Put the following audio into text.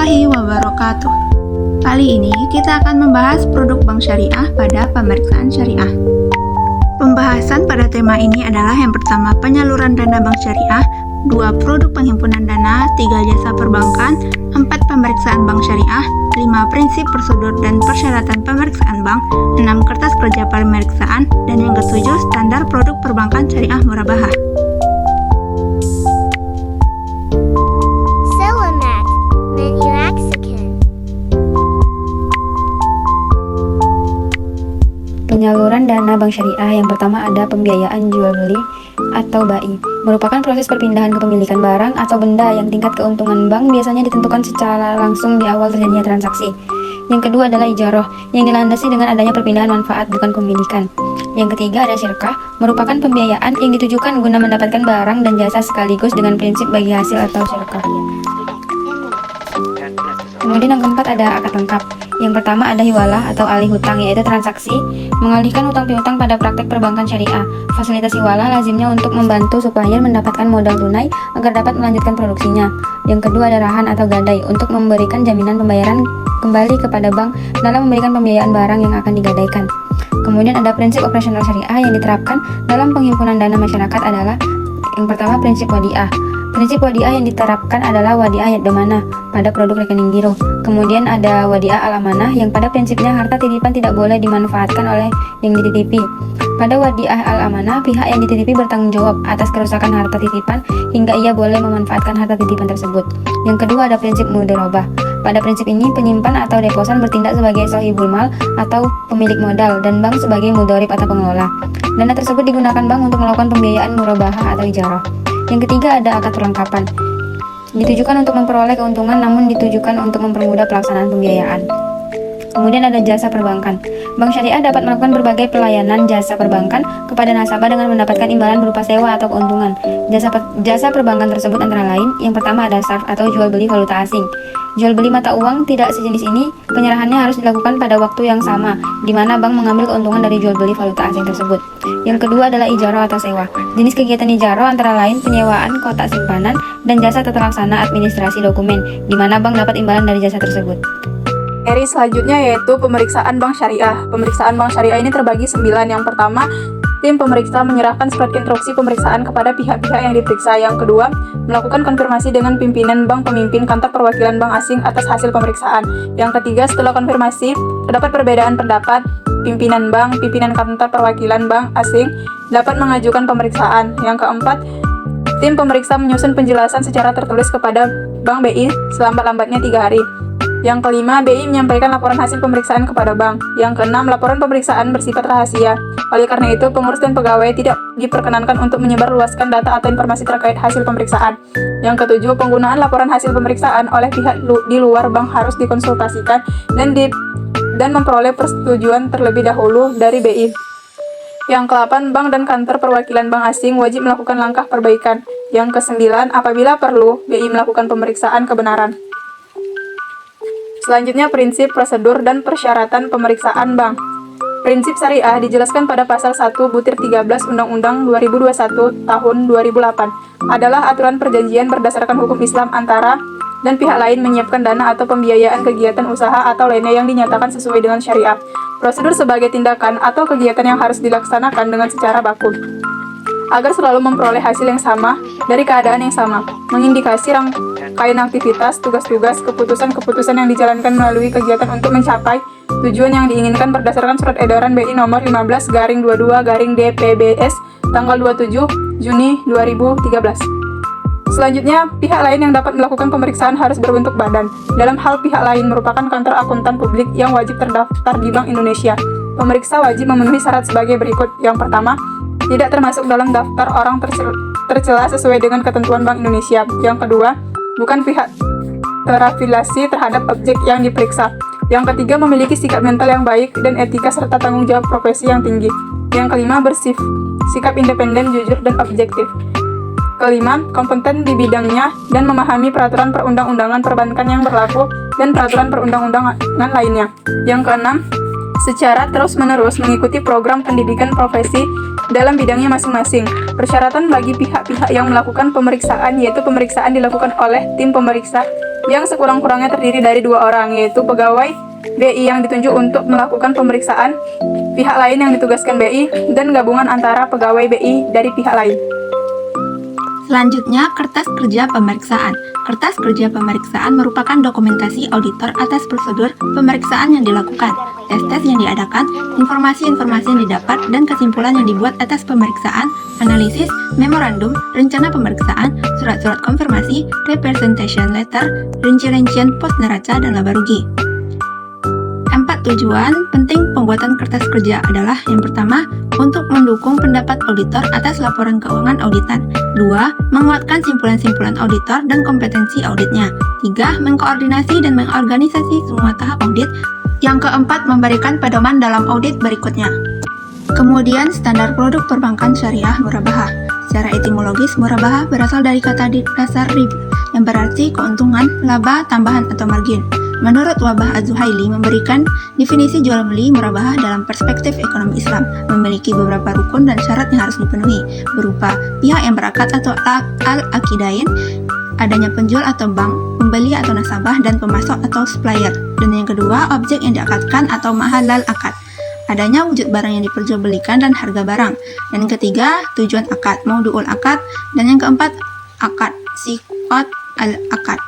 warahmatullahi wabarakatuh. Kali ini kita akan membahas produk bank syariah pada pemeriksaan syariah. Pembahasan pada tema ini adalah yang pertama penyaluran dana bank syariah, 2 produk penghimpunan dana, 3 jasa perbankan, 4 pemeriksaan bank syariah, 5 prinsip prosedur dan persyaratan pemeriksaan bank, 6 kertas kerja pemeriksaan, dan yang ketujuh standar produk perbankan syariah murabahah. Penyaluran dana bank syariah yang pertama ada pembiayaan jual beli atau BAI, merupakan proses perpindahan kepemilikan barang atau benda yang tingkat keuntungan bank biasanya ditentukan secara langsung di awal terjadinya transaksi. Yang kedua adalah ijarah, yang dilandasi dengan adanya perpindahan manfaat bukan kepemilikan. Yang ketiga ada syirkah, merupakan pembiayaan yang ditujukan guna mendapatkan barang dan jasa sekaligus dengan prinsip bagi hasil atau syirkah. Kemudian yang keempat ada akad lengkap. Yang pertama ada hiwalah atau alih hutang, yaitu transaksi mengalihkan hutang piutang pada praktek perbankan syariah. Fasilitas hiwalah lazimnya untuk membantu supplier mendapatkan modal tunai agar dapat melanjutkan produksinya. Yang kedua ada rahan atau gadai, untuk memberikan jaminan pembayaran kembali kepada bank dalam memberikan pembiayaan barang yang akan digadaikan. Kemudian ada prinsip operasional syariah yang diterapkan dalam penghimpunan dana masyarakat adalah yang pertama prinsip wadiah. Prinsip wadiah yang diterapkan adalah wadiah yad-damanah pada produk rekening giro. Kemudian ada wadiah al-amanah yang pada prinsipnya harta titipan tidak boleh dimanfaatkan oleh yang dititipi. Pada wadiah al-amanah, pihak yang dititipi bertanggung jawab atas kerusakan harta titipan hingga ia boleh memanfaatkan harta titipan tersebut. Yang kedua ada prinsip mudharabah. Pada prinsip ini, penyimpan atau deposan bertindak sebagai sahibul mal atau pemilik modal dan bank sebagai mudharib atau pengelola. Dana tersebut digunakan bank untuk melakukan pembiayaan murabahah atau ijarah. Yang ketiga ada akad perlengkapan. Ditujukan untuk memperoleh keuntungan namun ditujukan untuk mempermudah pelaksanaan pembiayaan. Kemudian ada jasa perbankan. Bank syariah dapat melakukan berbagai pelayanan jasa perbankan kepada nasabah dengan mendapatkan imbalan berupa sewa atau keuntungan. Jasa perbankan tersebut antara lain, yang pertama ada sarf atau jual beli valuta asing. Jual beli mata uang tidak sejenis ini, penyerahannya harus dilakukan pada waktu yang sama, di mana bank mengambil keuntungan dari jual beli valuta asing tersebut. Yang kedua adalah ijarah atau sewa. Jenis kegiatan ijarah antara lain penyewaan kotak simpanan dan jasa tata laksana administrasi dokumen, di mana bank dapat imbalan dari jasa tersebut. Seri selanjutnya yaitu pemeriksaan bank syariah. Pemeriksaan bank syariah ini terbagi 9. Yang pertama, tim pemeriksa menyerahkan surat instruksi pemeriksaan kepada pihak-pihak yang diperiksa. Yang kedua, melakukan konfirmasi dengan pimpinan bank pemimpin kantor perwakilan bank asing atas hasil pemeriksaan. Yang ketiga, setelah konfirmasi, terdapat perbedaan pendapat, pimpinan bank, pimpinan kantor perwakilan bank asing dapat mengajukan pemeriksaan. Yang keempat, tim pemeriksa menyusun penjelasan secara tertulis kepada Bank BI selambat-lambatnya 3 hari. Yang kelima, BI menyampaikan laporan hasil pemeriksaan kepada bank. Yang keenam, laporan pemeriksaan bersifat rahasia. Oleh karena itu, pengurus dan pegawai tidak diperkenankan untuk menyebarluaskan data atau informasi terkait hasil pemeriksaan. Yang ketujuh, penggunaan laporan hasil pemeriksaan oleh pihak di luar bank harus dikonsultasikan dan memperoleh persetujuan terlebih dahulu dari BI. Yang ke-8, bank dan kantor perwakilan bank asing wajib melakukan langkah perbaikan. Yang ke-9, apabila perlu, BI melakukan pemeriksaan kebenaran. Selanjutnya, prinsip, prosedur, dan persyaratan pemeriksaan bank. Prinsip syariah dijelaskan pada pasal 1 butir 13 Undang-Undang 2021 tahun 2008 adalah aturan perjanjian berdasarkan hukum Islam antara dan pihak lain menyiapkan dana atau pembiayaan kegiatan usaha atau lainnya yang dinyatakan sesuai dengan syariah. Prosedur sebagai tindakan atau kegiatan yang harus dilaksanakan dengan secara baku agar selalu memperoleh hasil yang sama dari keadaan yang sama, mengindikasi rangkaian aktivitas, tugas-tugas, keputusan-keputusan yang dijalankan melalui kegiatan untuk mencapai tujuan yang diinginkan berdasarkan surat edaran BI nomor 15/22/DPBS tanggal 27 Juni 2013. Selanjutnya, pihak lain yang dapat melakukan pemeriksaan harus berbentuk badan. Dalam hal pihak lain merupakan kantor akuntan publik yang wajib terdaftar di Bank Indonesia. Pemeriksa wajib memenuhi syarat sebagai berikut. Yang pertama, tidak termasuk dalam daftar orang tercela sesuai dengan ketentuan Bank Indonesia. Yang kedua, bukan pihak terafiliasi terhadap objek yang diperiksa. Yang ketiga, memiliki sikap mental yang baik dan etika serta tanggung jawab profesi yang tinggi. Yang kelima, bersikap independen, jujur, dan objektif. Kelima, kompeten di bidangnya dan memahami peraturan perundang-undangan perbankan yang berlaku dan peraturan perundang-undangan lainnya. Yang keenam, secara terus-menerus mengikuti program pendidikan profesi dalam bidangnya masing-masing. Persyaratan bagi pihak-pihak yang melakukan pemeriksaan yaitu pemeriksaan dilakukan oleh tim pemeriksa yang sekurang-kurangnya terdiri dari 2 orang, yaitu pegawai BI yang ditunjuk untuk melakukan pemeriksaan, pihak lain yang ditugaskan BI, dan gabungan antara pegawai BI dari pihak lain. Selanjutnya, kertas kerja pemeriksaan. Kertas kerja pemeriksaan merupakan dokumentasi auditor atas prosedur pemeriksaan yang dilakukan, tes-tes yang diadakan, informasi-informasi yang didapat, dan kesimpulan yang dibuat atas pemeriksaan, analisis, memorandum, rencana pemeriksaan, surat-surat konfirmasi, representation letter, rinci-rincian pos neraca, dan laba rugi. 4 tujuan penting pembuatan kertas kerja adalah: yang pertama, untuk mendukung pendapat auditor atas laporan keuangan auditan. 2. Menguatkan simpulan-simpulan auditor dan kompetensi auditnya. 3. Mengkoordinasi dan mengorganisasi semua tahap audit. Yang keempat, memberikan pedoman dalam audit berikutnya. Kemudian, standar produk perbankan syariah murabahah. Secara etimologis, murabahah berasal dari kata dasar rib, yang berarti keuntungan, laba, tambahan, atau margin. Menurut Wabah Az-Zuhaili memberikan definisi jual beli murabahah dalam perspektif ekonomi Islam, memiliki beberapa rukun dan syarat yang harus dipenuhi, berupa pihak yang berakad atau al-akidain, adanya penjual atau bank, pembeli atau nasabah, dan pemasok atau supplier. Dan yang kedua, objek yang diakadkan atau mahallal akad, adanya wujud barang yang diperjualbelikan dan harga barang. Dan yang ketiga, tujuan akad, maudu'ul akad. Dan yang keempat, akad, siqat al-akad.